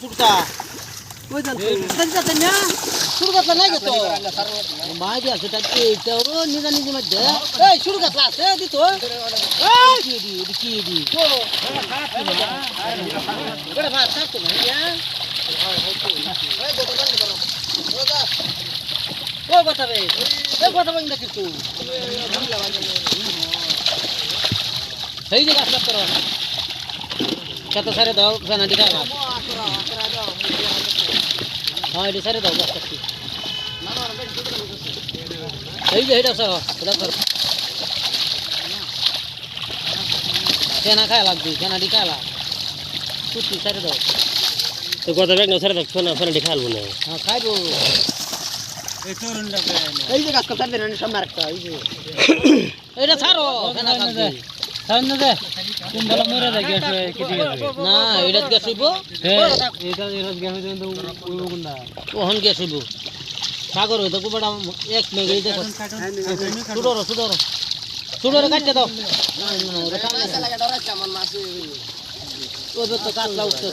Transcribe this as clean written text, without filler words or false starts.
সুরকা ওই জান সেটা না সুরকা না গেতো মাই দিয়া সেটা এইটা ও নিজে নিজে মধ্যে এই সুরকা ক্লাস এ দিত এই কি দি বড় ভাত থাকতো না ও কথা রে এই কথা বন্ধ কিন্তু সেই যে কাজ করো কত সারে দাও জানা দিকা হ্যাঁ এটা সারে দাও কাজ করছি এই যে এটা স্যার এটা স্যার কেনা খায় লাগবে কেনা দি খায় লাগ তুই সারে দাও তো কথা ব্যাগ না সারে দাও সোনা সোনা দি খালবো না হ্যাঁ খাইবো এই যে কাজ করতে দেন সামনে রাখতা এই যে এটা ছাড়ো কেনা খাবে ছাড় না দে কোন ভালো মরে যায় গ্যাস কেটে গেছে না এটা গ্যাস হইবো এটা গ্যাস হইতো তো ওই কোনটা ওহন গ্যাস হইবো সাগর হইতো কুবাটা এক মেগে দেখো সুডোরো সুডোরো সুডোরো কাটতে দাও ওই তো কাটলা উঠছে